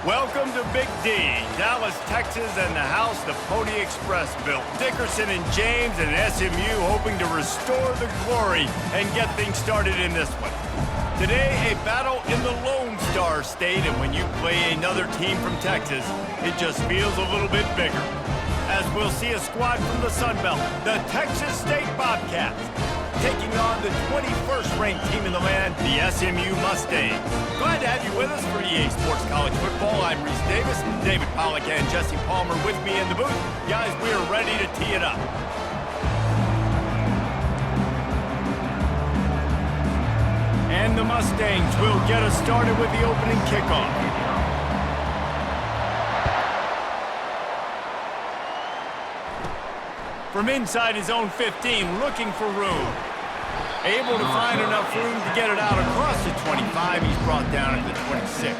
Welcome to Big D, Dallas, Texas, and the house the Pony Express built. Dickerson and James and SMU hoping to restore the glory and get things started in this one. Today, a battle in the Lone Star State, and when you play another team from Texas, it just feels a little bit bigger. As we'll see a squad from the Sun Belt, the Texas State Bobcats, taking on the 21st ranked team in the land, the SMU Mustangs. Glad to have you with us for EA Sports College Football. I'm Reese Davis, David Pollack and Jesse Palmer with me in the booth. Guys, we are ready to tee it up. And the Mustangs will get us started with the opening kickoff. From inside his own 15, looking for room. Able to find enough room to get it out across the 25. He's brought down at the 26.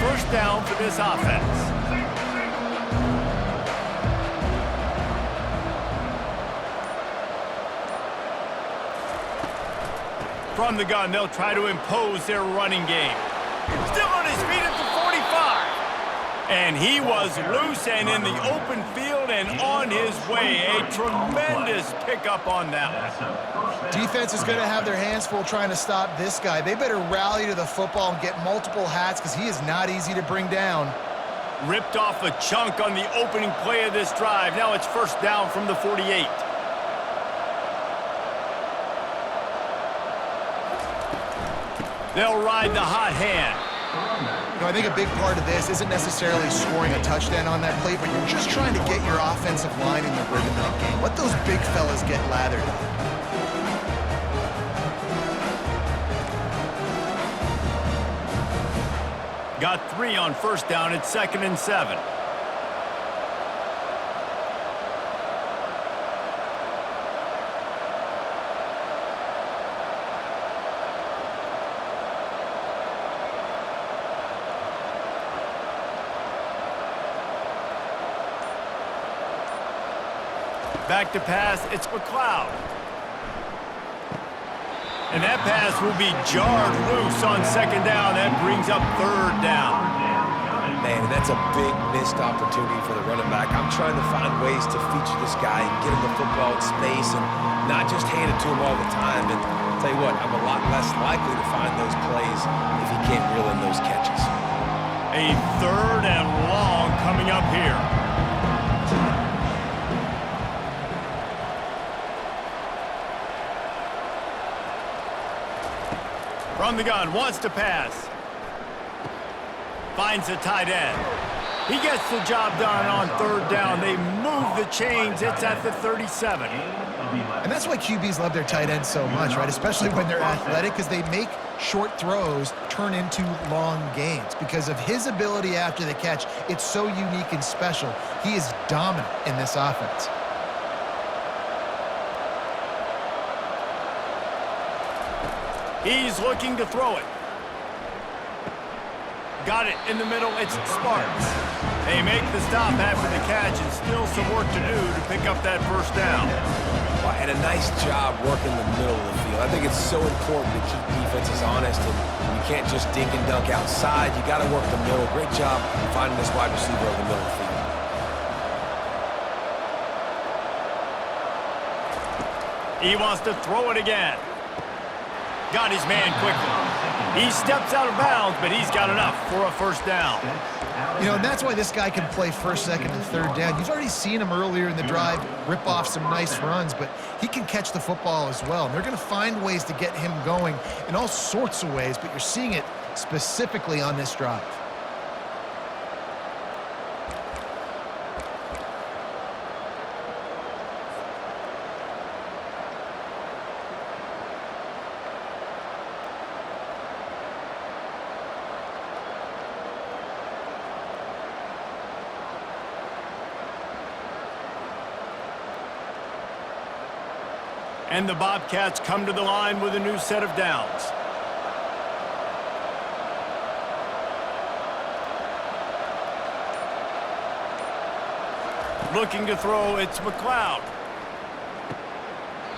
First down for this offense. From the gun, they'll try to impose their running game. Still on his feet at the 45. And he was loose and in the open field and on his way. A tremendous pickup on that one. Defense is going to have their hands full trying to stop this guy. They better rally to the football and get multiple hats because he is not easy to bring down. Ripped off a chunk on the opening play of this drive. Now it's first down from the 48. They'll ride the hot hand. You know, I think a big part of this isn't necessarily scoring a touchdown on that play, but you're just trying to get your offensive line in the rhythm of the game. Let those big fellas get lathered. Got 3 on first down. It's 2nd and 7. Back to pass, it's McLeod. And that pass will be jarred loose on 2nd down. That brings up 3rd down. Man, that's a big missed opportunity for the running back. I'm trying to find ways to feature this guy and get him the football in space and not just hand it to him all the time. And I'll tell you what, I'm a lot less likely to find those plays if he can't reel in those catches. A 3rd and long coming up here. From the gun, wants to pass. Finds the tight end. He gets the job done on 3rd down. They move the chains. It's at the 37. And that's why QBs love their tight ends so much, right? Especially when they're athletic, because they make short throws turn into long gains. Because of his ability after the catch, it's so unique and special. He is dominant in this offense. He's looking to throw it. Got it in the middle. It's Sparks. They make the stop after the catch and still some work to do to pick up that first down. Well, and a nice job working the middle of the field. I think it's so important to keep defenses honest, and you can't just dink and dunk outside. You got to work the middle. Great job finding this wide receiver over the middle of the field. He wants to throw it again. Got his man quickly. He steps out of bounds, but he's got enough for a first down. You know, and that's why this guy can play 1st, 2nd, and 3rd down. You've already seen him earlier in the drive rip off some nice runs, but he can catch the football as well. And they're going to find ways to get him going in all sorts of ways, but you're seeing it specifically on this drive. And the Bobcats come to the line with a new set of downs. Looking to throw, it's McLeod.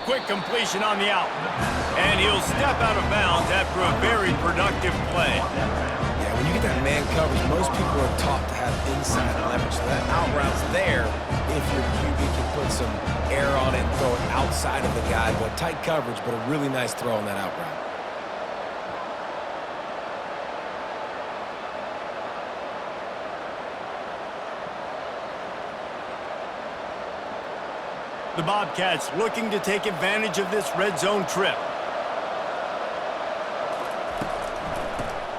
quick completion on the out. And he'll step out of bounds after a very productive play. Yeah, when you get that man coverage, most people are taught to have inside leverage. So that out route's there if your QB can put some air on it and throw it outside of the guy. But tight coverage, but a really nice throw on that out route. The Bobcats looking to take advantage of this red zone trip.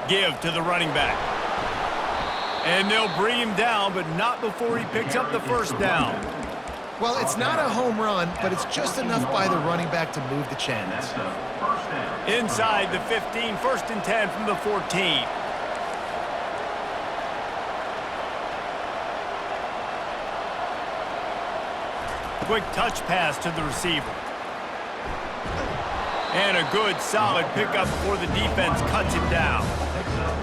Give to the running back. And they'll bring him down, but not before he picks up the first down. Well, it's not a home run, but it's just enough by the running back to move the chains. Inside the 15, 1st and 10 from the 14. Quick touch pass to the receiver. And a good, solid pickup before the defense cuts him down.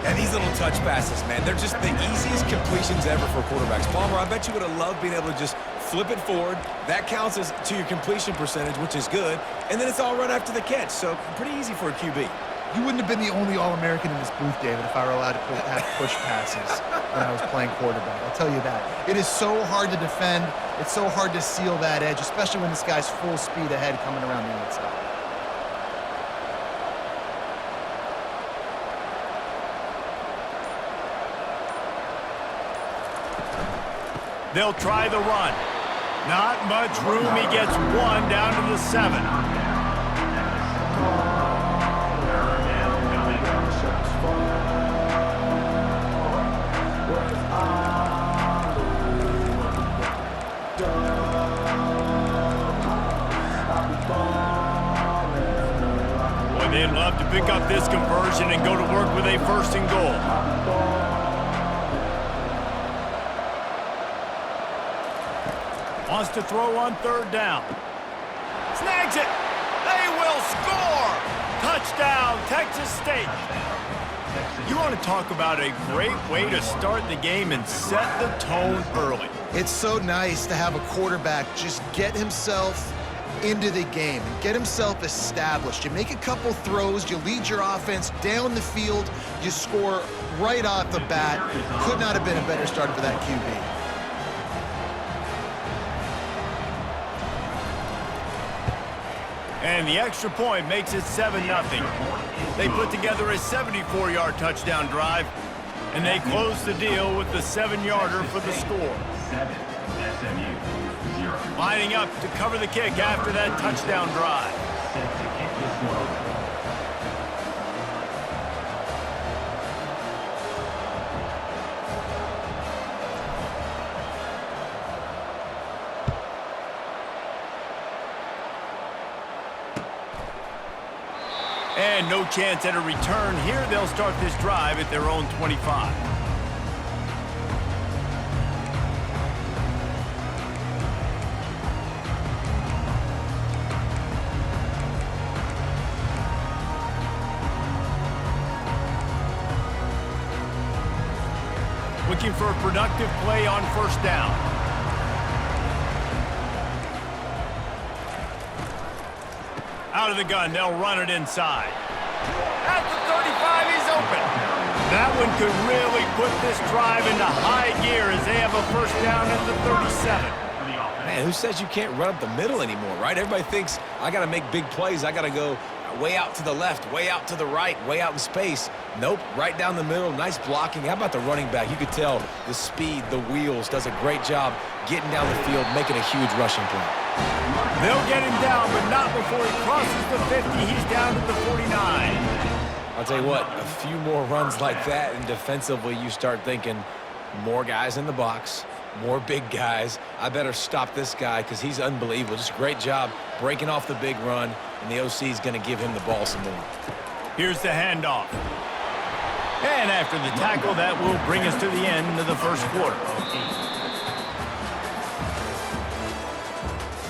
And these little touch passes, man, they're just the easiest completions ever for quarterbacks. Palmer, I bet you would have loved being able to just flip it forward. That counts as to your completion percentage, which is good. And then it's all right after the catch, so pretty easy for a QB. You wouldn't have been the only All-American in this booth, David, if I were allowed to have push passes when I was playing quarterback. I'll tell you that. It is so hard to defend. It's so hard to seal that edge, especially when this guy's full speed ahead coming around the outside. They'll try the run. Not much room. He gets one down to the 7. Boy, they'd love to pick up this conversion and go to work with a 1st and goal. Wants to throw on 3rd down. Snags it. They will score. Touchdown, Texas State. You want to talk about a great way to start the game and set the tone early. It's so nice to have a quarterback just get himself into the game and get himself established. You make a couple throws, you lead your offense down the field, you score right off the bat. Could not have been a better start for that QB. And the extra point makes it 7-0. They put together a 74-yard touchdown drive, and they close the deal with the 7-yarder for the score. Lining up to cover the kick after that touchdown drive. And no chance at a return here. They'll start this drive at their own 25. Looking for a productive play on 1st down. Out of the gun, they'll run it inside. At the 35, he's open. That one could really put this drive into high gear as they have a 1st down at the 37. Man, who says you can't run up the middle anymore, right? Everybody thinks I got to make big plays. I got to go way out to the left, way out to the right, way out in space. Nope, right down the middle, nice blocking. How about the running back? You could tell the speed, the wheels, does a great job getting down the field, making a huge rushing play. They'll get him down, but not before he crosses the 50. He's down to the 49. I'll tell you what, a few more runs like that, and defensively you start thinking more guys in the box, more big guys. I better stop this guy because he's unbelievable. Just a great job breaking off the big run, and the OC is going to give him the ball some more. Here's the handoff. And after the tackle, that will bring us to the end of the 1st quarter.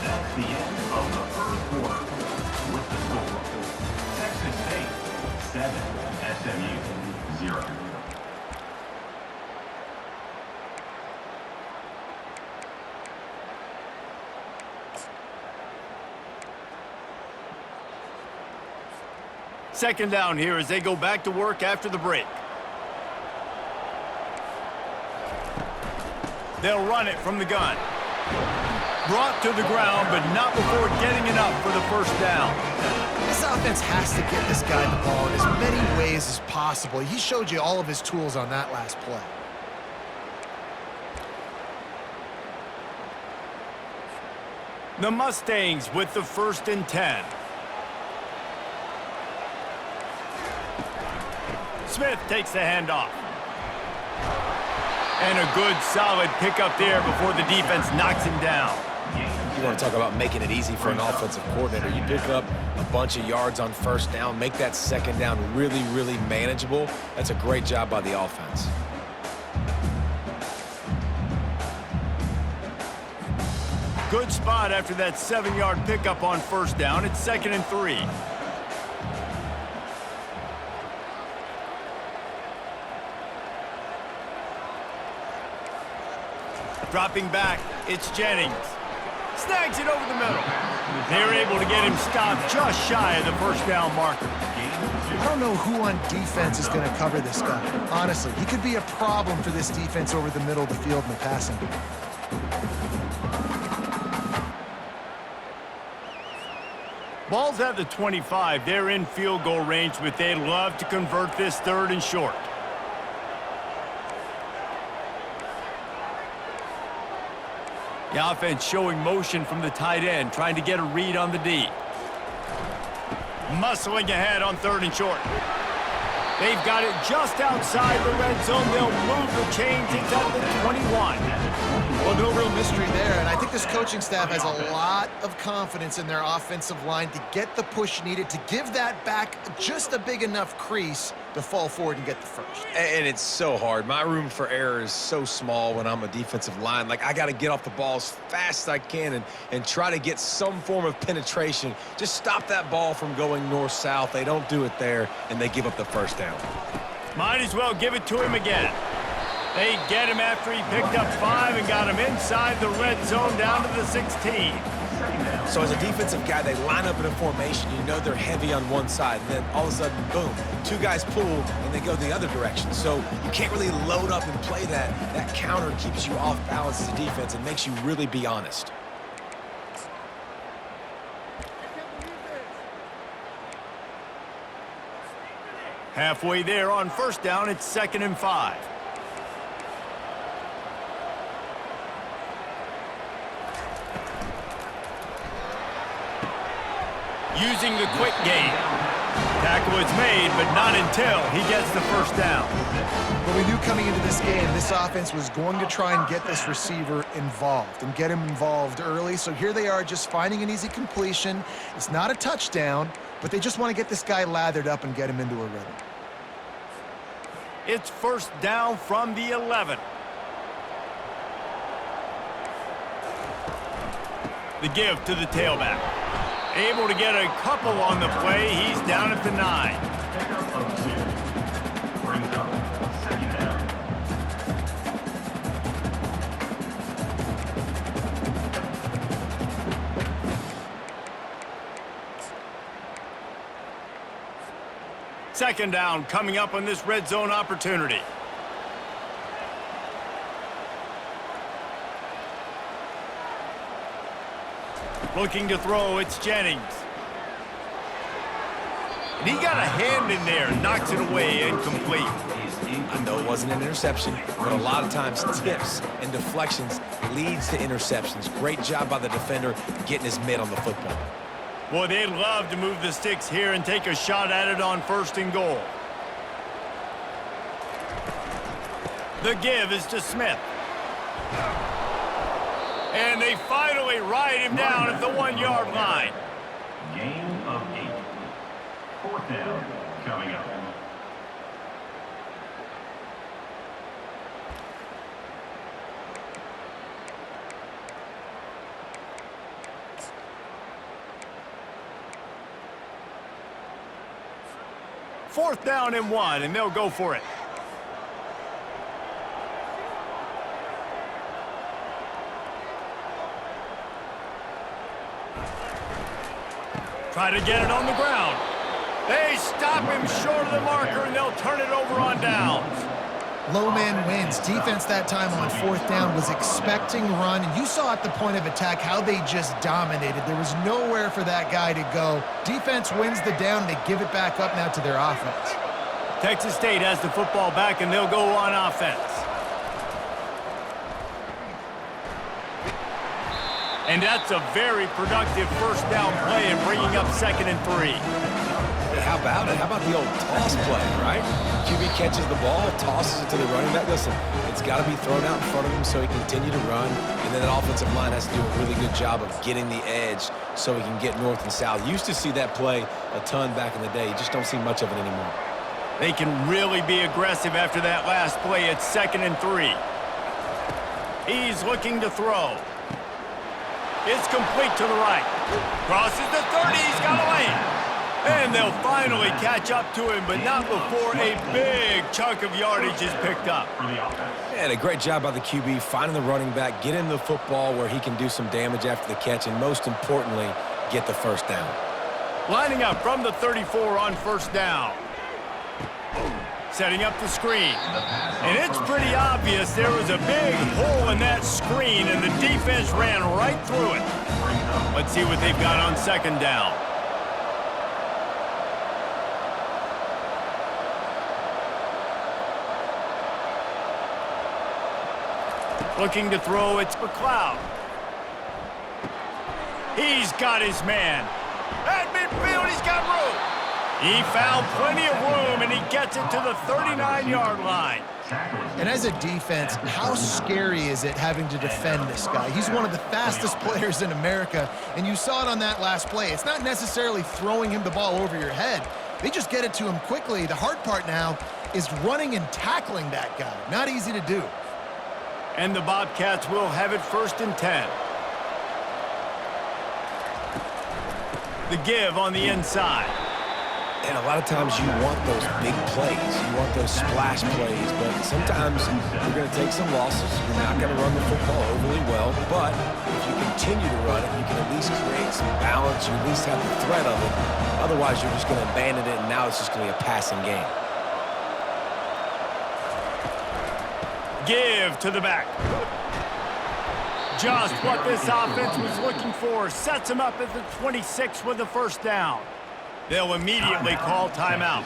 That's the end of the 1st quarter. With the score, Texas State 7, SMU 0. Second down here as they go back to work after the break. They'll run it from the gun. Brought to the ground, but not before getting enough for the first down. This offense has to get this guy the ball in as many ways as possible. He showed you all of his tools on that last play. The Mustangs with the 1st and 10. Smith takes the handoff. And a good, solid pickup there before the defense knocks him down. You want to talk about making it easy for an offensive coordinator. You pick up a bunch of yards on first down, make that second down really, really manageable. That's a great job by the offense. Good spot after that 7-yard pickup on first down. It's 2nd and 3. Dropping back, it's Jennings. Snags it over the middle. They're able to get him stopped just shy of the first down marker. I don't know who on defense is going to cover this guy. Honestly, he could be a problem for this defense over the middle of the field in the passing game. Ball's at the 25. They're in field goal range, but they'd love to convert this 3rd and short. The offense showing motion from the tight end, trying to get a read on the D. Muscling ahead on 3rd and short. They've got it just outside the red zone. They'll move the chains. It's at the 21. Well, no real mystery there, and I think this coaching staff has a lot of confidence in their offensive line to get the push needed to give that back just a big enough crease to fall forward and get the first. And it's so hard. My room for error is so small when I'm a defensive line. Like, I got to get off the ball as fast as I can and try to get some form of penetration. Just stop that ball from going north-south. They don't do it there, and they give up the first down. Might as well give it to him again. They get him after he picked up 5 and got him inside the red zone down to the 16. So as a defensive guy, they line up in a formation. You know they're heavy on one side. And then all of a sudden, boom, 2 guys pull, and they go the other direction. So you can't really load up and play that. That counter keeps you off balance as a defense and makes you really be honest. Halfway there on first down, it's 2nd and 5. Using the quick game. Tackle is made, but not until he gets the first down. But we knew coming into this game, this offense was going to try and get this receiver involved and get him involved early. So here they are just finding an easy completion. It's not a touchdown, but they just want to get this guy lathered up and get him into a rhythm. It's first down from the 11. The give to the tailback. Able to get a couple on the play. He's down at the 9. Pickup of 2. Brings up 2nd down. Second down coming up on this red zone opportunity. Looking to throw, it's Jennings. And he got a hand in there, knocks it away, incomplete. I know it wasn't an interception, but a lot of times tips and deflections leads to interceptions. Great job by the defender getting his mitt on the football. Boy, they'd love to move the sticks here and take a shot at it on 1st and goal. The give is to Smith. And they finally ride him down at the 1-yard line. Gain of 8. 4th down coming up. Fourth down and 1, and they'll go for it. Try to get it on the ground. They stop him short of the marker, and they'll turn it over on downs. Low man wins. Defense that time on fourth down was expecting run, and you saw at the point of attack how they just dominated. There was nowhere for that guy to go. Defense wins the down. They give it back up now to their offense. Texas State has the football back, and they'll go on offense. And that's a very productive first down play and bringing up 2nd and 3. Hey, how about it? How about the old toss play, right? QB catches the ball, tosses it to the running back. Listen, it's got to be thrown out in front of him so he can continue to run. And then that offensive line has to do a really good job of getting the edge so he can get north and south. Used to see that play a ton back in the day. You just don't see much of it anymore. They can really be aggressive after that last play. It's 2nd and 3. He's looking to throw. It's complete to the right. Crosses the 30. He's got away. And they'll finally catch up to him, but not before a big chunk of yardage is picked up. And a great job by the QB finding the running back, get him the football where he can do some damage after the catch, and most importantly, get the first down. Lining up from the 34 on first down. Setting up the screen. And it's pretty obvious there was a big hole in that screen, and the defense ran right through it. Let's see what they've got on 2nd down. Looking to throw, it's McLeod. He's got his man. At midfield, he's got room. He found plenty of room, and he gets it to the 39-yard line. And as a defense, how scary is it having to defend this guy? He's one of the fastest players in America, and you saw it on that last play. It's not necessarily throwing him the ball over your head. They just get it to him quickly. The hard part now is running and tackling that guy. Not easy to do. And the Bobcats will have it 1st and 10. The give on the inside. And a lot of times you want those big plays. You want those splash plays, but sometimes you're going to take some losses. You're not going to run the football overly well, but if you continue to run it, you can at least create some balance. You at least have the threat of it. Otherwise, you're just going to abandon it, and now it's just going to be a passing game. Give to the back. Just what this offense was looking for. Sets him up at the 26 with the first down. They'll immediately call timeout.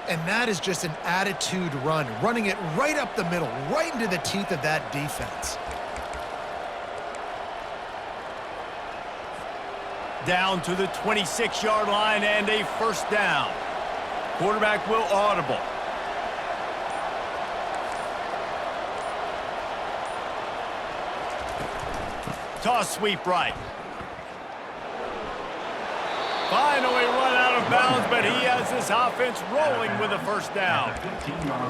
And that is just an attitude run, running it right up the middle, right into the teeth of that defense. Down to the 26-yard line and a first down. Quarterback will audible. Toss sweep right. Finally run out of bounds, but he has this offense rolling with a first down.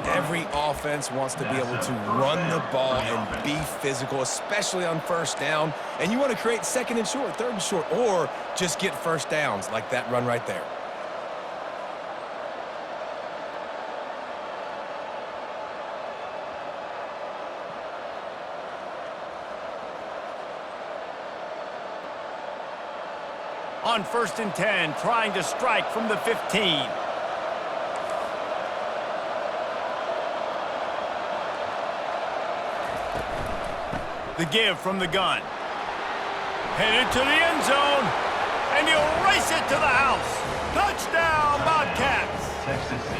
Every offense wants to be able to run the ball and be physical, especially on first down. And you want to create 2nd and short, 3rd and short, or just get first downs like that run right there. On 1st and 10, trying to strike from the 15. The give from the gun. Headed to the end zone, and he'll race it to the house. Touchdown, Bobcats! Texas State.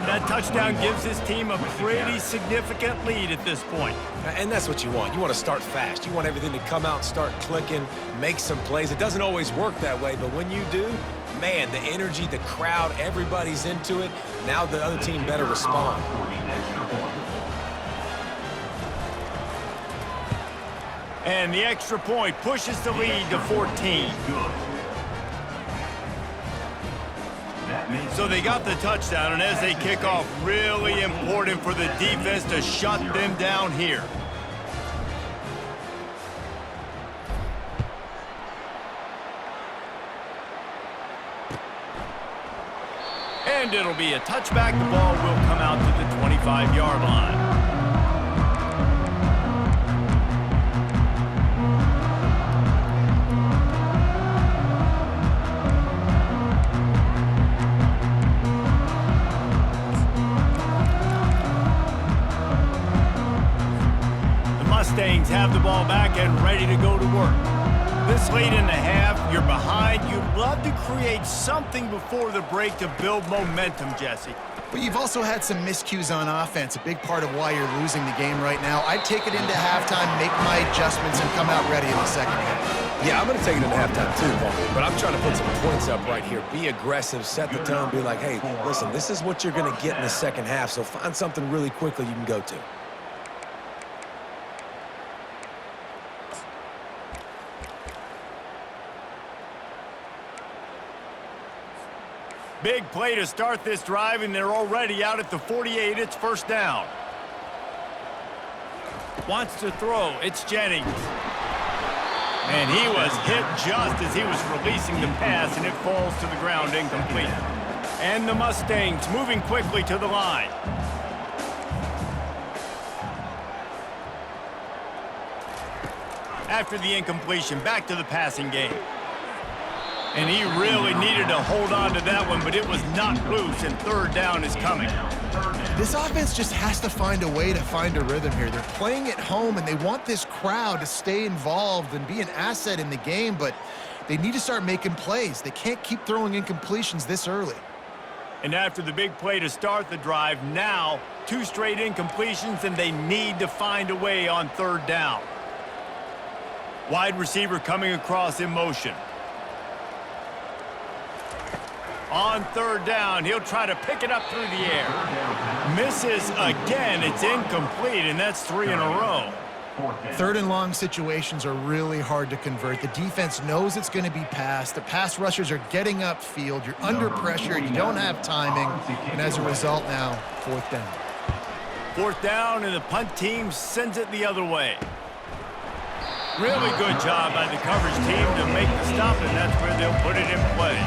That touchdown gives his team a pretty significant lead at this point. And that's what you want. You want to start fast. You want everything to come out, start clicking, make some plays. It doesn't always work that way, but when you do, man, the energy, the crowd, everybody's into it. Now the other team better respond. And the extra point pushes the lead to 14. So they got the touchdown, and as they kick off, really important for the defense to shut them down here. And it'll be a touchback. The ball will come out to the 25-yard line. have the ball back and ready to go to work. This late in the half, you're behind. You'd love to create something before the break to build momentum, Jesse. But you've also had some miscues on offense, a big part of why you're losing the game right now. I'd take it into halftime, make my adjustments, and come out ready in the second half. Yeah, I'm going to take it into halftime too, Vaughn. But I'm trying to put some points up right here. Be aggressive, set the tone, be like, hey, listen, this is what you're going to get in the second half, so find something really quickly you can go to. Big play to start this drive, and they're already out at the 48. It's first down. Wants to throw. It's Jennings. And he was hit just as he was releasing the pass, and it falls to the ground incomplete. And the Mustangs moving quickly to the line. After the incompletion, back to the passing game. And he really needed to hold on to that one, but it was not loose, and third down is coming. This offense just has to find a way to find a rhythm here. They're playing at home, and they want this crowd to stay involved and be an asset in the game, but they need to start making plays. They can't keep throwing incompletions this early. And after the big play to start the drive, now 2 straight incompletions, and they need to find a way on third down. Wide receiver coming across in motion. On third down, he'll try to pick it up through the air. Misses again. It's incomplete, and that's 3 in a row. Third and long situations are really hard to convert. The defense knows it's going to be passed. The pass rushers are getting upfield. You're under pressure. You don't have timing. And as a result now, fourth down. Fourth down, and the punt team sends it the other way. Really good job by the coverage team to make the stop, and that's where they'll put it in play.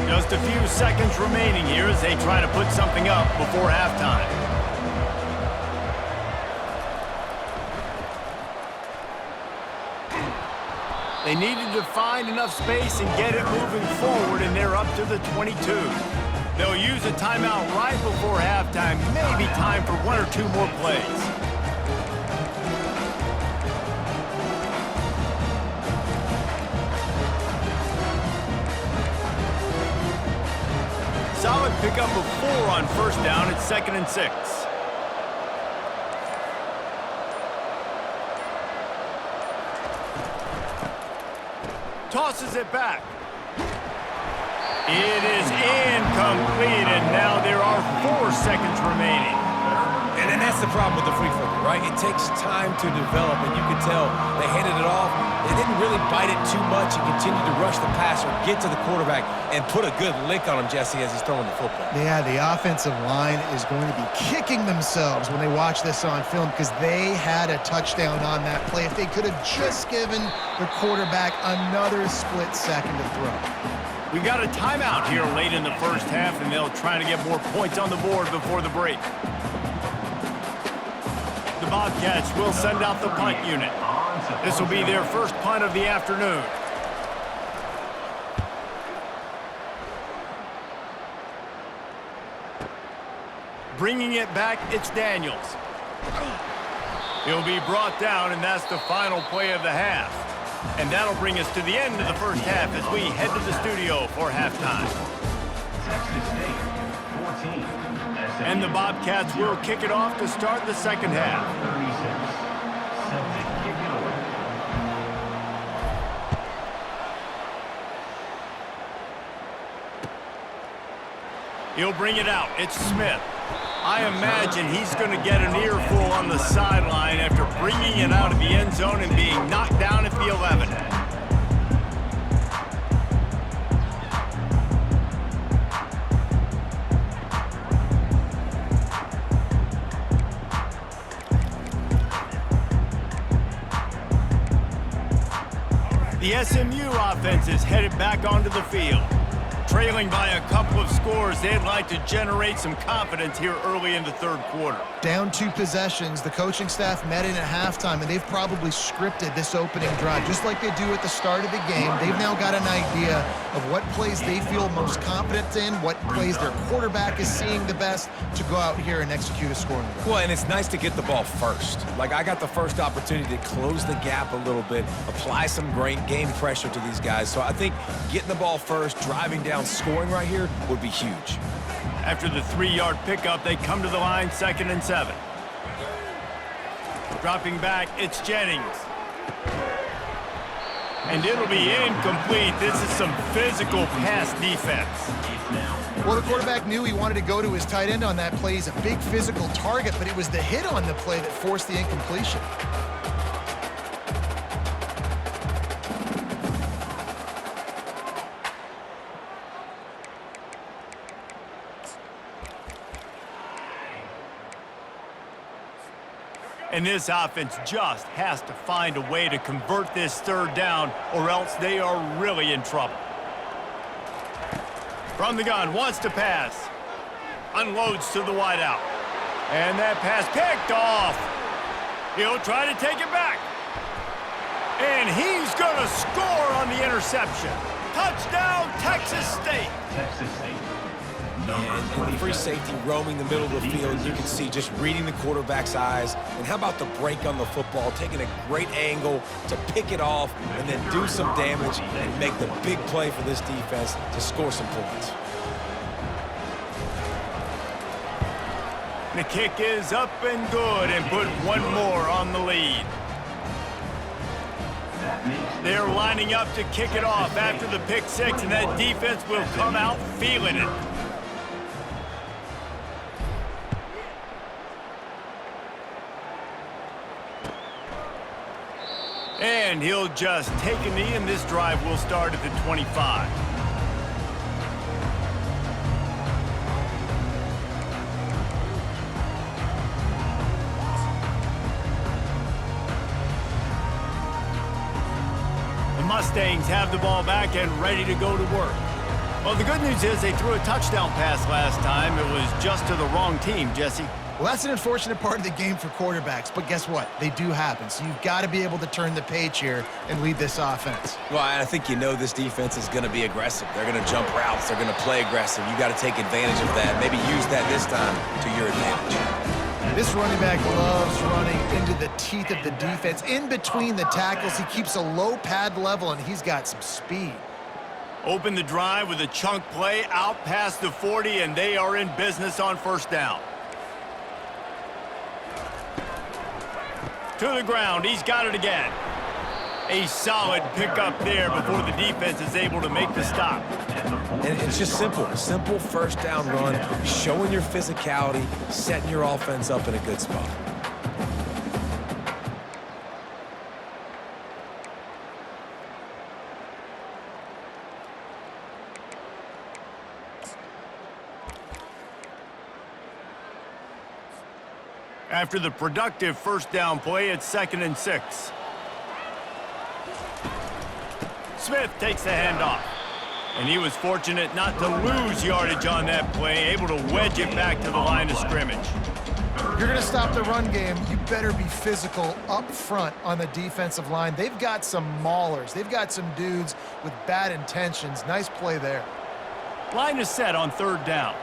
Just a few seconds remaining here as they try to put something up before halftime. They needed to find enough space and get it moving forward, and they're up to the 22. They'll use a timeout right before halftime, maybe time for 1 or 2 more plays. Solid pickup of 4 on first down. It's 2nd and 6. Tosses it back. It is incomplete, and now there are 4 seconds remaining. And that's the problem with the free flipper, right? It takes time to develop, and you can tell they handed it off. They didn't really bite it too much and continue to rush the passer, get to the quarterback, and put a good lick on him, Jesse, as he's throwing the football. Yeah, the offensive line is going to be kicking themselves when they watch this on film because they had a touchdown on that play. If they could have just given the quarterback another split second to throw. We got a timeout here late in the first half, and they'll try to get more points on the board before the break. The Bobcats will send out the punt unit. This will be their first punt of the afternoon. Bringing it back, it's Daniels. He'll be brought down, and that's the final play of the half. And that'll bring us to the end of the first half as we head to the studio for halftime. And the Bobcats will kick it off to start the second half. He'll bring it out. It's Smith. I imagine he's going to get an earful on the sideline after bringing it out of the end zone and being knocked down at the 11. The SMU offense is headed back onto the field. Trailing by a couple of scores, they'd like to generate some confidence here early in the third quarter. Down 2 possessions, the coaching staff met in at halftime, and they've probably scripted this opening drive, just like they do at the start of the game. They've now got an idea of what plays they feel most confident in, what plays their quarterback is seeing the best to go out here and execute a scoring drive. Well, and it's nice to get the ball first. Like, I got the first opportunity to close the gap a little bit, apply some great game pressure to these guys. So I think getting the ball first, driving down, scoring right here would be huge. After the 3-yard pickup, they come to the line, 2nd and 7. Dropping back, it's Jennings. And it'll be incomplete. This is some physical pass defense. Well, the quarterback knew he wanted to go to his tight end on that play. He's a big physical target, but it was the hit on the play that forced the incompletion. And this offense just has to find a way to convert this 3rd down, or else they are really in trouble. From the gun, wants to pass. Unloads to the wideout. And that pass picked off. He'll try to take it back. And he's going to score on the interception. Touchdown, Texas State. Texas State. And the free safety roaming the middle of the field, you can see just reading the quarterback's eyes. And how about the break on the football, taking a great angle to pick it off and then do some damage and make the big play for this defense to score some points. The kick is up and good, and put one more on the lead. They're lining up to kick it off after the pick 6, and that defense will come out feeling it. And he'll just take a knee, and this drive will start at the 25. The Mustangs have the ball back and ready to go to work. Well, the good news is they threw a touchdown pass last time. It was just to the wrong team, Jesse. Well, that's an unfortunate part of the game for quarterbacks, but guess what? They do happen, so you've got to be able to turn the page here and lead this offense. Well, I think this defense is going to be aggressive. They're going to jump routes. They're going to play aggressive. You got to take advantage of that. Maybe use that this time to your advantage. This running back loves running into the teeth of the defense. In between the tackles, he keeps a low pad level, and he's got some speed. Open the drive with a chunk play out past the 40, and they are in business on 1st down. To the ground, he's got it again. A solid pickup there before the defense is able to make the stop. And it's just simple 1st down run, showing your physicality, setting your offense up in a good spot. After the productive 1st down play, it's 2nd and 6. Smith takes the handoff. And he was fortunate not to lose yardage on that play, able to wedge it back to the line of scrimmage. If you're going to stop the run game, you better be physical up front on the defensive line. They've got some maulers. They've got some dudes with bad intentions. Nice play there. Line is set on 3rd down.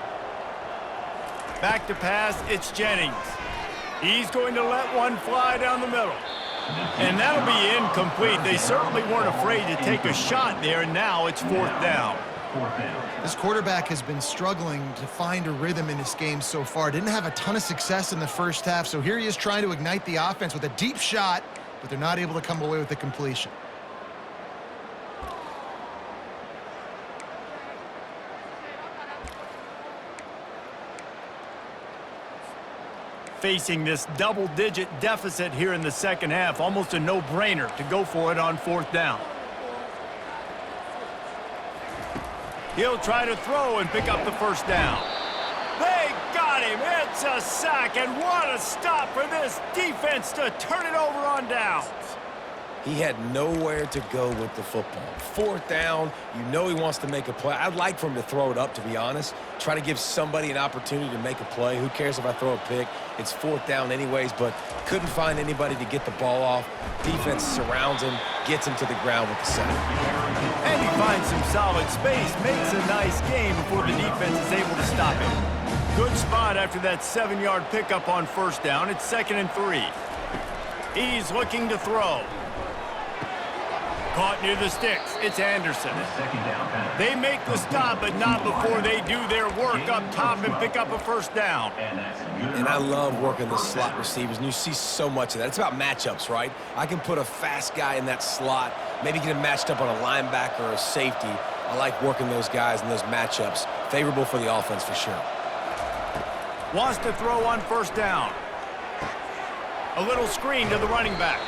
Back to pass, it's Jennings. He's going to let one fly down the middle. And that'll be incomplete. They certainly weren't afraid to take a shot there, and now it's 4th down. This quarterback has been struggling to find a rhythm in this game so far. Didn't have a ton of success in the 1st half, so here he is trying to ignite the offense with a deep shot, but they're not able to come away with the completion. Facing this double-digit deficit here in the 2nd half, almost a no-brainer to go for it on 4th down. He'll try to throw and pick up the 1st down. They got him. It's a sack, and what a stop for this defense to turn it over on downs. He had nowhere to go with the football. Fourth down, you know he wants to make a play. I'd like for him to throw it up, to be honest. Try to give somebody an opportunity to make a play. Who cares if I throw a pick? It's fourth down anyways, but couldn't find anybody to get the ball off. Defense surrounds him, gets him to the ground with the sack. And he finds some solid space, makes a nice game before the defense is able to stop him. Good spot after that 7-yard pickup on first down. It's 2nd and 3. He's looking to throw. Caught near the sticks. It's Anderson. They make the stop, but not before they do their work up top and pick up a first down. And I love working the slot receivers, and you see so much of that. It's about matchups, right? I can put a fast guy in that slot, maybe get him matched up on a linebacker or a safety. I like working those guys in those matchups. Favorable for the offense for sure. Wants to throw on first down. A little screen to the running back.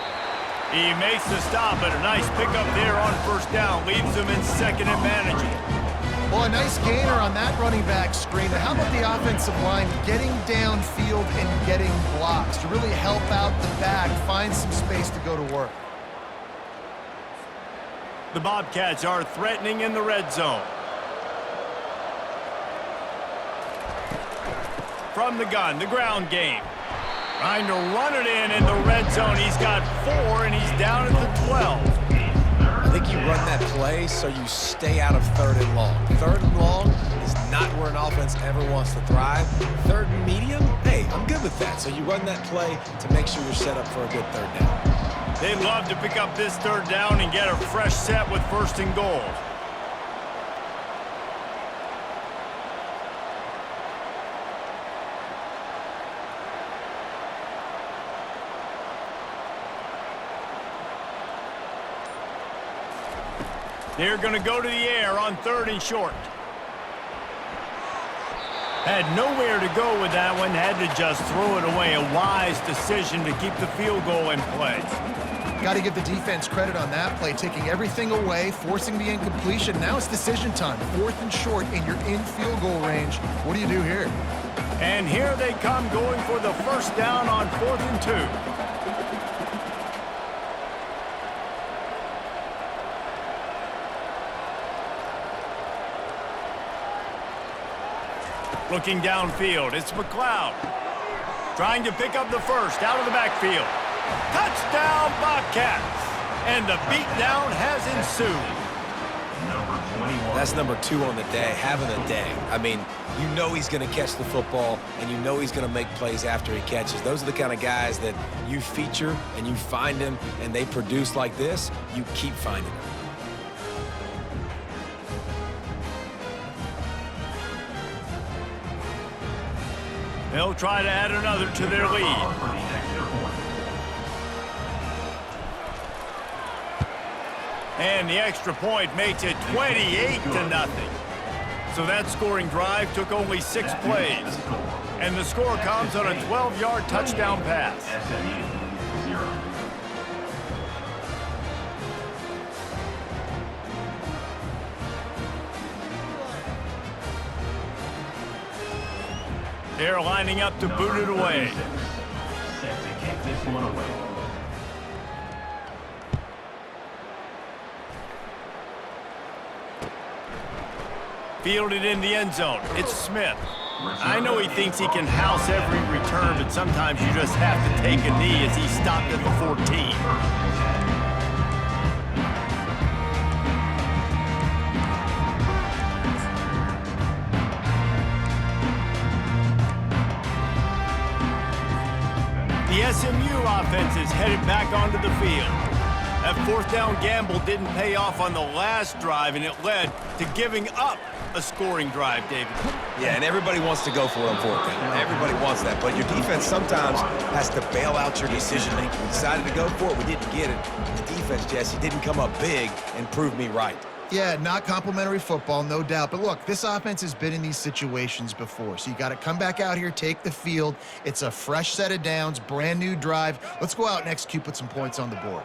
He makes the stop, but a nice pickup there on first down. Leaves him in 2nd and manageable. Well, a nice gainer on that running back screen. But how about the offensive line getting downfield and getting blocks to really help out the back, find some space to go to work? The Bobcats are threatening in the red zone. From the gun, the ground game. Trying to run it in the red zone. He's got 4, and he's down at the 12. I think you run that play so you stay out of 3rd and long. 3rd and long is not where an offense ever wants to thrive. 3rd and medium, hey, I'm good with that. So you run that play to make sure you're set up for a good 3rd down. They'd love to pick up this 3rd down and get a fresh set with 1st and goal. They're going to go to the air on 3rd and short. Had nowhere to go with that one. Had to just throw it away. A wise decision to keep the field goal in play. Got to give the defense credit on that play, taking everything away, forcing the incompletion. Now it's decision time. 4th and short, and you're in field goal range. What do you do here? And here they come going for the first down on 4th and 2. Looking downfield, it's McLeod. Trying to pick up the first out of the backfield. Touchdown, Bobcats! And the beatdown has ensued. That's number 2 on the day, having a day. I mean, you know he's going to catch the football, and you know he's going to make plays after he catches. Those are the kind of guys that you feature, and you find them, and they produce like this, you keep finding them. They'll try to add another to their lead. And the extra point makes it 28-0. So that scoring drive took only 6 plays. And the score comes on a 12-yard touchdown pass. They're lining up to boot it away. Set to kick this one away. Fielded in the end zone. It's Smith. I know he thinks he can house every return, but sometimes you just have to take a knee as he stopped at the 14. The SMU offense is headed back onto the field. That 4th down gamble didn't pay off on the last drive, and it led to giving up a scoring drive, David. Yeah, and everybody wants to go for it on 4th down. Everybody wants that, but your defense sometimes has to bail out your decision-making. We decided to go for it. We didn't get it. The defense, Jesse, didn't come up big and prove me right. Yeah, not complimentary football, no doubt. But look, this offense has been in these situations before. So you got to come back out here, take the field. It's a fresh set of downs, brand new drive. Let's go out and execute, put some points on the board.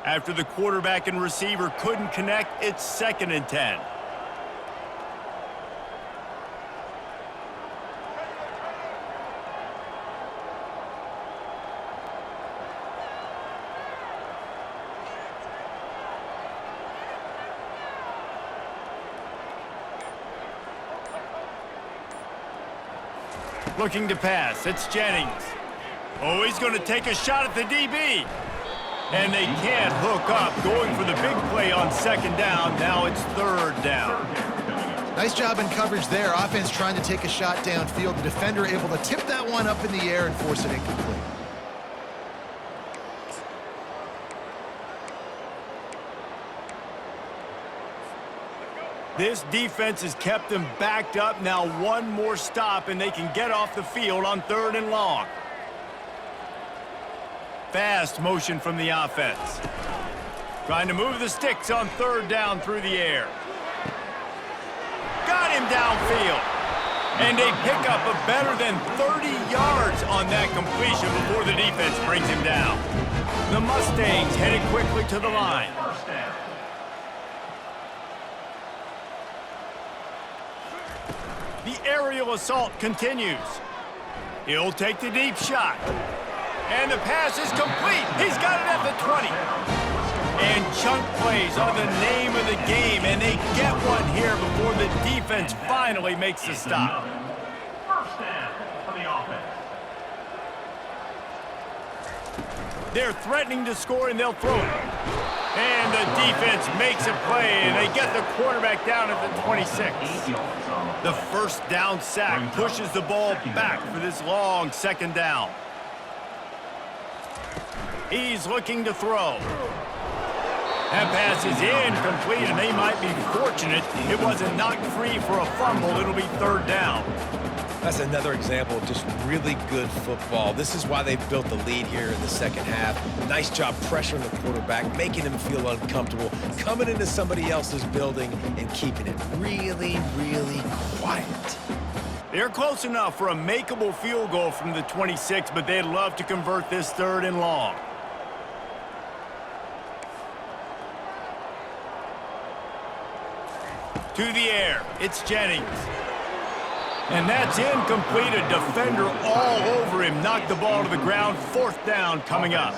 After the quarterback and receiver couldn't connect, it's 2nd and 10. Looking to pass. It's Jennings. Oh, he's going to take a shot at the DB. And they can't hook up. Going for the big play on second down. Now it's third down. Nice job in coverage there. Offense trying to take a shot downfield. The defender able to tip that one up in the air and force it incomplete. This defense has kept them backed up. Now one more stop, and they can get off the field on 3rd and long. Fast motion from the offense. Trying to move the sticks on 3rd down through the air. Got him downfield. And they pick up a better than 30 yards on that completion before the defense brings him down. The Mustangs headed quickly to the line. The aerial assault continues. He'll take the deep shot. And the pass is complete. He's got it at the 20. And chunk plays are the name of the game, and they get one here before the defense finally makes the stop. First down for the offense. They're threatening to score, and they'll throw it. And the defense makes a play, and they get the quarterback down at the 26. The first down sack pushes the ball back for this long second down. He's looking to throw. That pass is incomplete, and they might be fortunate it wasn't knocked free for a fumble. It'll be 3rd down. That's another example of just really good football. This is why they've built the lead here in the second half. Nice job pressuring the quarterback, making him feel uncomfortable, coming into somebody else's building and keeping it really, really quiet. They're close enough for a makeable field goal from the 26, but they'd love to convert this 3rd and long. To the air, it's Jennings. And that's incomplete. A defender all over him. Knocked the ball to the ground. 4th down coming up.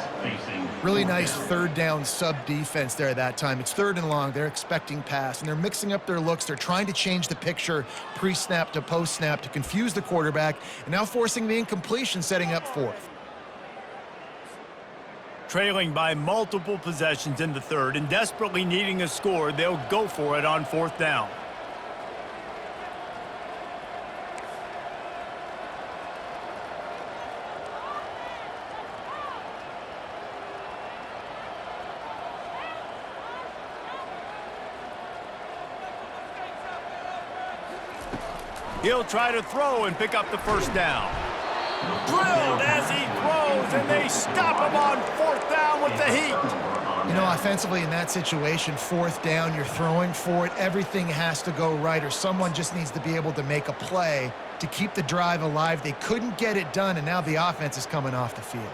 Really nice 3rd down sub-defense there that time. It's 3rd and long. They're expecting pass, and they're mixing up their looks. They're trying to change the picture pre-snap to post-snap to confuse the quarterback, and now forcing the incompletion, setting up 4th. Trailing by multiple possessions in the 3rd and desperately needing a score, they'll go for it on 4th down. He'll try to throw and pick up the first down. Drilled as he throws, and they stop him on 4th down with the heat. You know, offensively in that situation, 4th down, you're throwing for it. Everything has to go right, or someone just needs to be able to make a play to keep the drive alive. They couldn't get it done, and now the offense is coming off the field.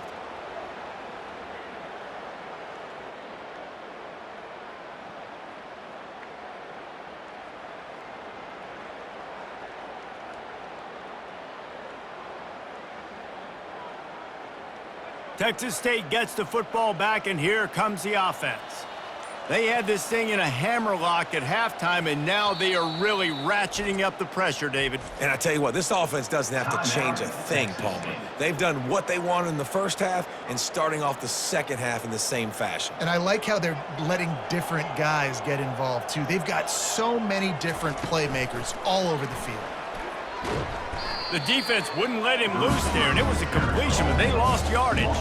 Texas State gets the football back, and here comes the offense. They had this thing in a hammerlock at halftime, and now they are really ratcheting up the pressure, David. And I tell you what, this offense doesn't have to change a thing, Palmer. They've done what they wanted in the first half and starting off the second half in the same fashion. And I like how they're letting different guys get involved, too. They've got so many different playmakers all over the field. The defense wouldn't let him loose there, and it was a completion, but they lost yardage.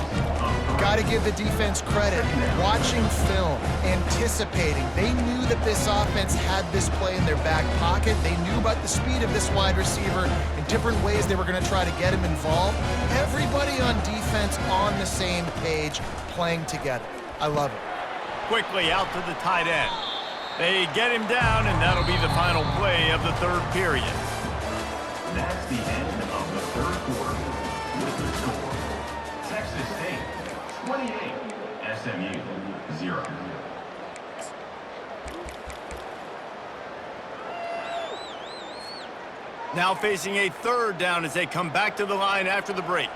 Got to give the defense credit. Watching film, anticipating. They knew that this offense had this play in their back pocket. They knew about the speed of this wide receiver and different ways they were going to try to get him involved. Everybody on defense on the same page, playing together. I love it. Quickly out to the tight end. They get him down, and that'll be the final play of the 3rd period. That's the end of the 3rd quarter. With the score, Texas State 28, SMU 0. Now facing a 3rd down as they come back to the line after the break.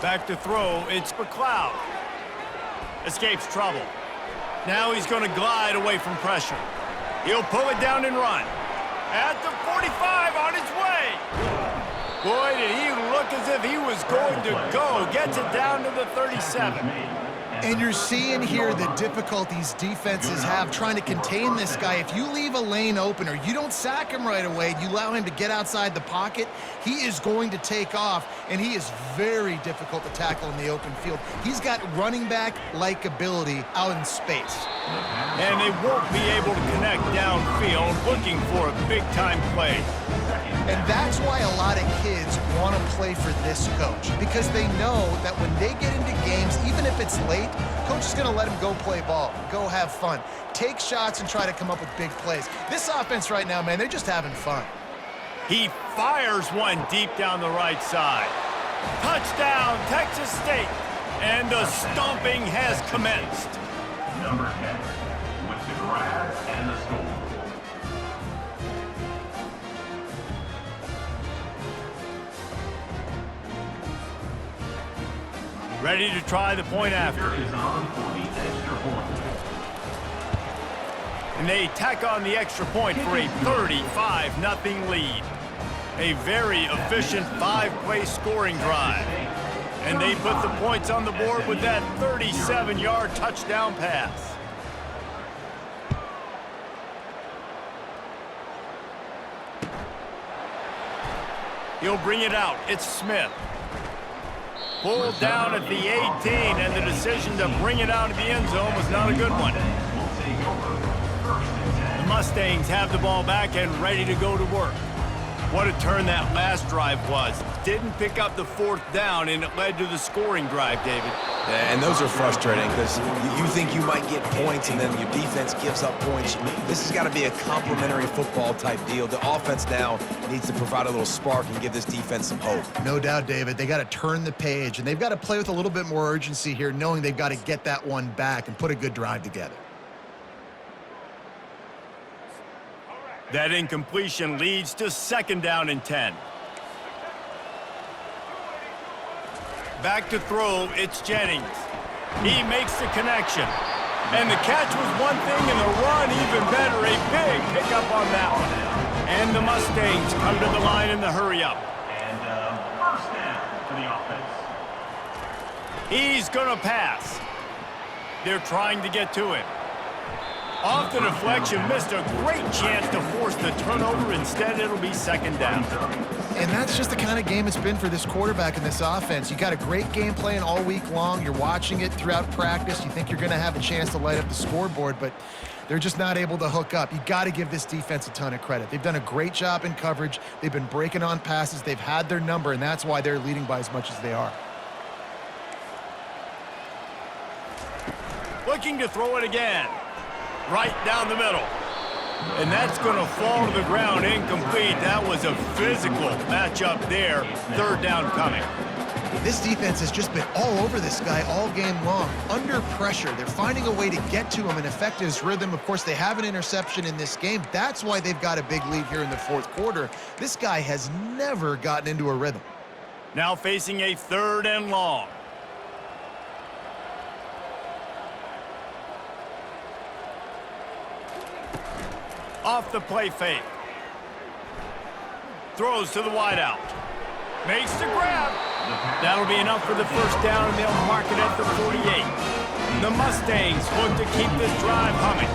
Back to throw, it's McLeod. Escapes trouble. Now he's going to glide away from pressure. He'll pull it down and run. At the 45, on his way. Boy, did he look as if he was going to go. Gets it down to the 37. And you're seeing here the difficulties defenses have trying to contain this guy. If you leave a lane open or you don't sack him right away, you allow him to get outside the pocket, he is going to take off, and he is very difficult to tackle in the open field. He's got running back-like ability out in space. And they won't be able to connect downfield, looking for a big-time play. And that's why a lot of kids want to play for this coach, because they know that when they get into games, even if it's late, coach is going to let them go play ball, go have fun, take shots and try to come up with big plays. This offense right now, man, they're just having fun. He fires one deep down the right side. Touchdown, Texas State. And the stomping has commenced. Number 10, with the grab and the score. Ready to try the point after. Is on for the extra point. And they tack on the extra point for a 35-0 lead. A very efficient 5-play scoring drive. And they put the points on the board with that 37-yard touchdown pass. He'll bring it out. It's Smith. Pulled down at the 18, and the decision to bring it out of the end zone was not a good one. The Mustangs have the ball back and ready to go to work. What a turn that last drive was. Didn't pick up the 4th down, and it led to the scoring drive, David. Yeah, and those are frustrating because you think you might get points and then your defense gives up points. This has got to be a complementary football type deal. The offense now needs to provide a little spark and give this defense some hope. No doubt, David. They got to turn the page, and they've got to play with a little bit more urgency here, knowing they've got to get that one back and put a good drive together. That incompletion leads to 2nd down and 10. Back to throw, it's Jennings. He makes the connection. And the catch was one thing, and the run even better. A big pickup on that one. And the Mustangs come to the line in the hurry-up. And first down for the offense. He's going to pass. They're trying to get to him. Off the deflection, missed a great chance to force the turnover. Instead, it'll be 2nd down. And that's just the kind of game it's been for this quarterback in this offense. You got a great game plan all week long. You're watching it throughout practice. You think you're going to have a chance to light up the scoreboard, but they're just not able to hook up. You got to give this defense a ton of credit. They've done a great job in coverage. They've been breaking on passes. They've had their number, and that's why they're leading by as much as they are. Looking to throw it again. Right down the middle. And that's going to fall to the ground incomplete. That was a physical matchup there. 3rd down coming. This defense has just been all over this guy all game long. Under pressure, they're finding a way to get to him and affect his rhythm. Of course, they have an interception in this game. That's why they've got a big lead here in the 4th quarter. This guy has never gotten into a rhythm. Now facing a 3rd and long. Off the play fake. Throws to the wideout. Makes the grab. That'll be enough for the 1st down, and they'll mark it at the 48. The Mustangs look to keep this drive humming.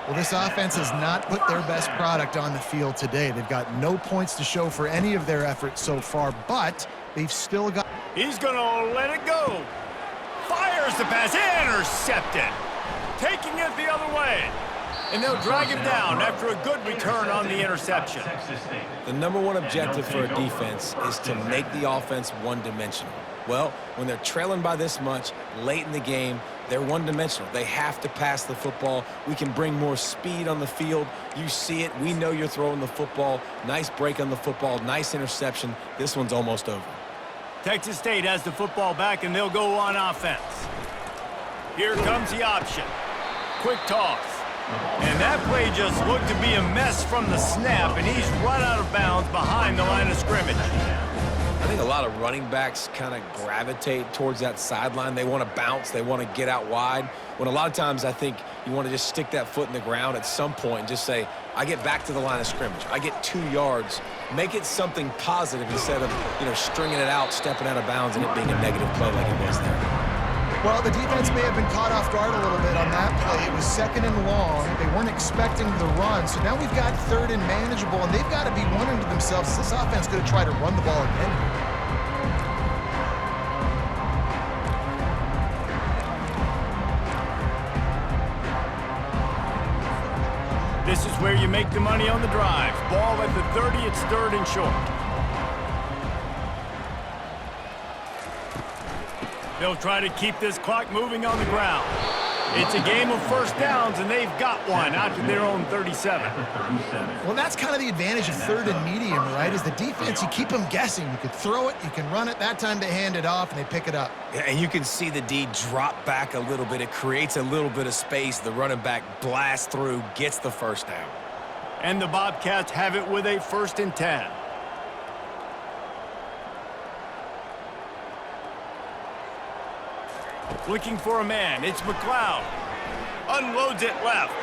Well, this offense has not put their best product on the field today. They've got no points to show for any of their efforts so far, but they've still got... He's going to let it go. Fires the pass. Intercepted. Taking it the other way. And they'll drag him down after a good return on the interception. The number one objective for a defense is to make the offense one-dimensional. Well, when they're trailing by this much late in the game, they're one-dimensional. They have to pass the football. We can bring more speed on the field. You see it. We know you're throwing the football. Nice break on the football. Nice interception. This one's almost over. Texas State has the football back, and they'll go on offense. Here comes the option. Quick toss. And that play just looked to be a mess from the snap, and he's run out of bounds behind the line of scrimmage. I think a lot of running backs kind of gravitate towards that sideline. They want to bounce. They want to get out wide. When a lot of times I think you want to just stick that foot in the ground at some point and just say, I get back to the line of scrimmage. I get 2 yards. Make it something positive instead of, stringing it out, stepping out of bounds, and it being a negative play like it was there. Well, the defense may have been caught off guard a little bit on that play. It was 2nd and long. They weren't expecting the run. So now we've got 3rd and manageable, and they've got to be wondering to themselves, is this offense going to try to run the ball again? This is where you make the money on the drives. Ball at the 30, it's 3rd and short. They'll try to keep this clock moving on the ground. It's a game of first downs, and they've got one out to their own 37. Well, that's kind of the advantage of 3rd and medium, right? Is the defense, you keep them guessing. You could throw it, you can run it. That time they hand it off, and they pick it up. Yeah, and you can see the D drop back a little bit. It creates a little bit of space. The running back blasts through, gets the first down. And the Bobcats have it with a 1st and 10. Looking for a man. It's McLeod. Unloads it left.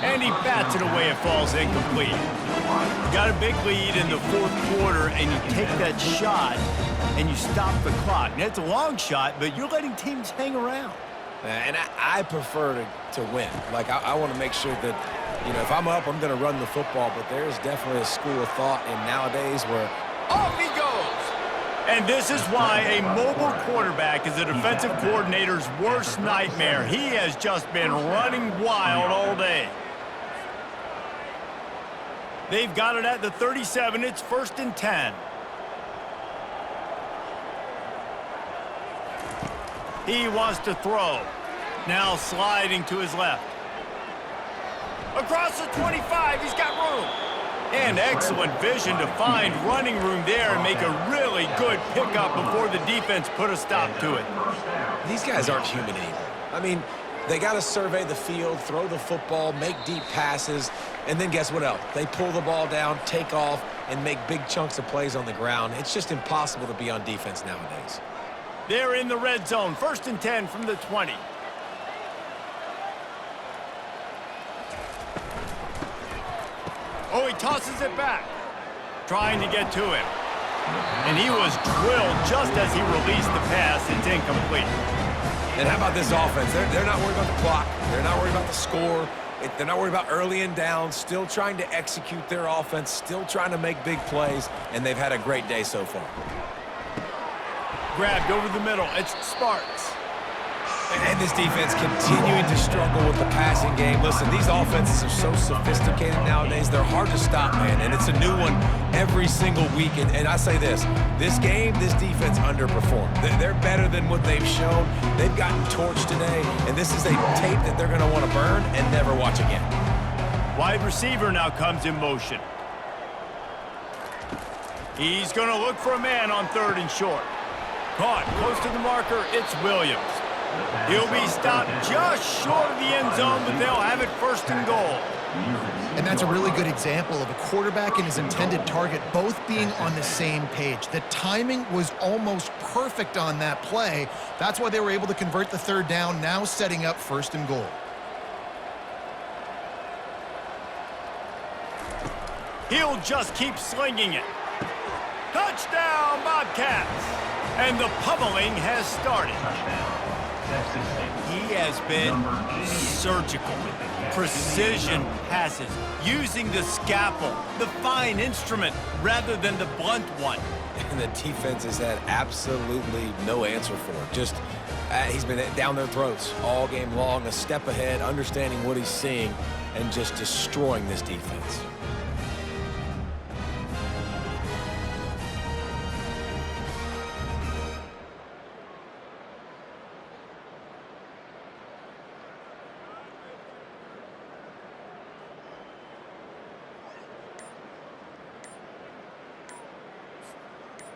And he bats it away. It falls incomplete. You got a big lead in the 4th quarter, and you take that shot, and you stop the clock. Now, it's a long shot, but you're letting teams hang around. And I prefer to win. Like, I want to make sure that, if I'm up, I'm going to run the football. But there's definitely a school of thought in nowadays where off he goes. And this is why a mobile quarterback is a defensive coordinator's worst nightmare. He has just been running wild all day. They've got it at the 37. It's 1st and 10. He wants to throw. Now sliding to his left. Across the 25, he's got room. And excellent vision to find running room there and make a really good pickup before the defense put a stop to it. These guys aren't human anymore. I mean, they got to survey the field, throw the football, make deep passes, and then guess what else? They pull the ball down, take off, and make big chunks of plays on the ground. It's just impossible to be on defense nowadays. They're in the red zone. 1st and 10 from the 20. Oh, he tosses it back, trying to get to him. And he was drilled just as he released the pass. It's incomplete. And how about this offense? They're not worried about the clock. They're not worried about the score. They're not worried about early and down. Still trying to execute their offense. Still trying to make big plays. And they've had a great day so far. Grabbed over the middle. It's Sparks. And this defense continuing to struggle with the passing game. Listen, these offenses are so sophisticated nowadays. They're hard to stop, man. And it's a new one every single week. And I say this game, this defense underperformed. They're better than what they've shown. They've gotten torched today. And this is a tape that they're going to want to burn and never watch again. Wide receiver now comes in motion. He's going to look for a man on 3rd and short. Caught close to the marker. It's Williams. He'll be stopped just short of the end zone, but they'll have it 1st and goal. And that's a really good example of a quarterback and his intended target both being on the same page. The timing was almost perfect on that play. That's why they were able to convert the 3rd down, now setting up 1st and goal. He'll just keep slinging it. Touchdown, Bobcats! And the pummeling has started. He has been surgical. Precision passes, using the scalpel, the fine instrument, rather than the blunt one. And the defense has had absolutely no answer for it. Just, he's been down their throats all game long, a step ahead, understanding what he's seeing, and just destroying this defense.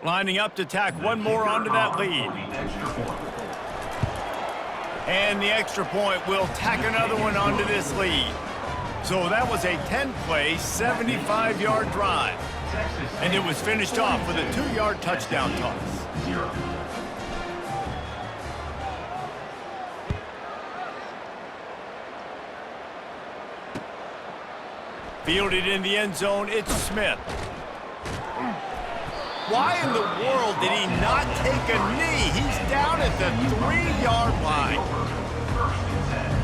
Lining up to tack one more onto that lead. And the extra point will tack another one onto this lead. So that was a 10-play, 75-yard drive. And it was finished off with a 2-yard touchdown toss. 0. Fielded in the end zone, it's Smith. Why in the world did he not take a knee? He's down at the 3-yard line. First and 10.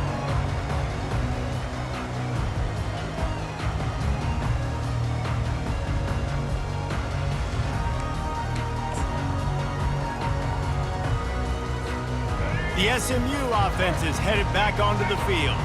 The SMU offense is headed back onto the field.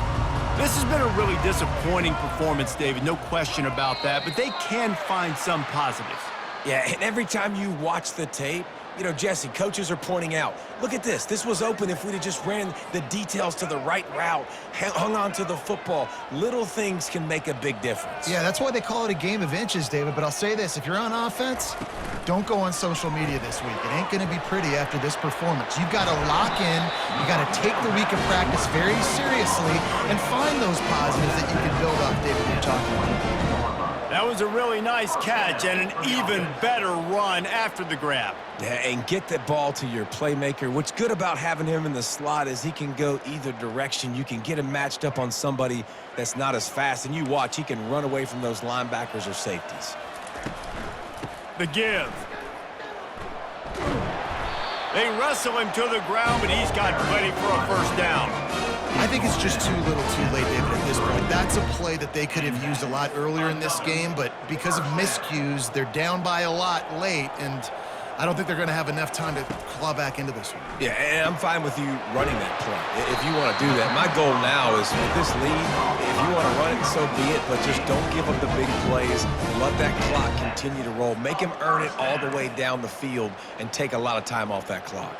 This has been a really disappointing performance, David, no question about that, but they can find some positives. Yeah, and every time you watch the tape, you know, Jesse, coaches are pointing out, look at this. This was open if we'd have just ran the details to the right route, hung on to the football. Little things can make a big difference. Yeah, that's why they call it a game of inches, David. But I'll say this, if you're on offense, don't go on social media this week. It ain't going to be pretty after this performance. You've got to lock in. You got to take the week of practice very seriously and find those positives that you can build off, David, you're talking about. That was a really nice catch and an even better run after the grab. Yeah, and get the ball to your playmaker. What's good about having him in the slot is he can go either direction. You can get him matched up on somebody that's not as fast, and you watch, he can run away from those linebackers or safeties. The give. They wrestle him to the ground, but he's got plenty for a first down. I think it's just too little too late, David, at this point. That's a play that they could have used a lot earlier in this game, but because of miscues, they're down by a lot late, and I don't think they're going to have enough time to claw back into this one. Yeah, and I'm fine with you running that play if you want to do that. My goal now is with this lead, if you want to run it, so be it, but just don't give up the big plays. Let that clock continue to roll. Make him earn it all the way down the field and take a lot of time off that clock.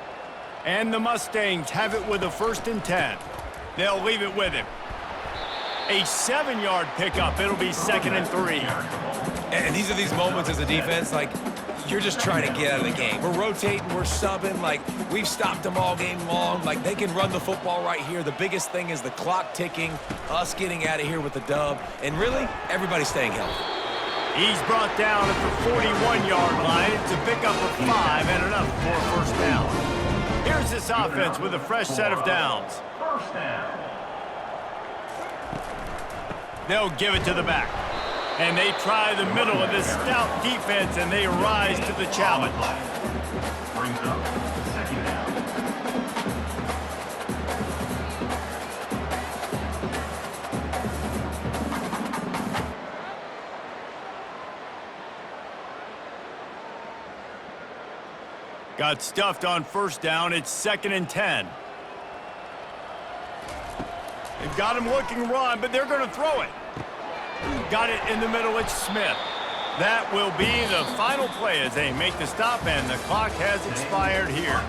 And the Mustangs have it with a 1st and 10. They'll leave it with him. A 7-yard pickup. It'll be 2nd and 3. And these are these moments as a defense, like, you're just trying to get out of the game. We're rotating, we're subbing, like, we've stopped them all game long. Like, they can run the football right here. The biggest thing is the clock ticking, us getting out of here with the dub, and really, everybody staying healthy. He's brought down at the 41-yard line. It's a pickup of 5 and enough for a first down. Here's this offense with a fresh set of downs. First down. They'll give it to the back. And they try the middle of this stout defense, and they rise to the challenge. Brings up 2nd down. Got stuffed on first down. It's 2nd and 10. They've got him looking run, but they're going to throw it. Got it in the middle. It's Smith. That will be the final play as they make the stop, and the clock has expired here.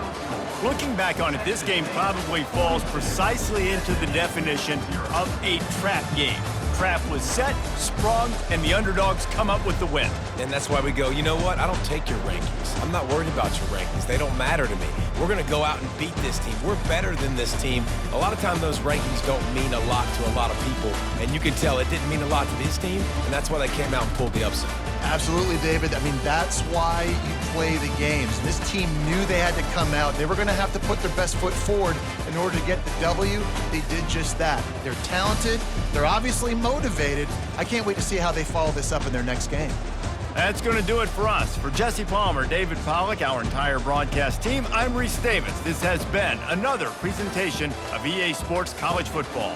Looking back on it, this game probably falls precisely into the definition of a trap game. Trap was set, sprung, and the underdogs come up with the win. And that's why we go, you know what? I don't take your rankings. I'm not worried about your rankings. They don't matter to me. We're going to go out and beat this team. We're better than this team. A lot of times those rankings don't mean a lot to a lot of people, and you can tell it didn't mean a lot to this team, and that's why they came out and pulled the upset. Absolutely, David. I mean, that's why you play the games. This team knew they had to come out. They were going to have to put their best foot forward in order to get the W. They did just that. They're talented. They're obviously motivated. I can't wait to see how they follow this up in their next game. That's going to do it for us. For Jesse Palmer, David Pollack, our entire broadcast team, I'm Reese Davis. This has been another presentation of EA Sports College Football.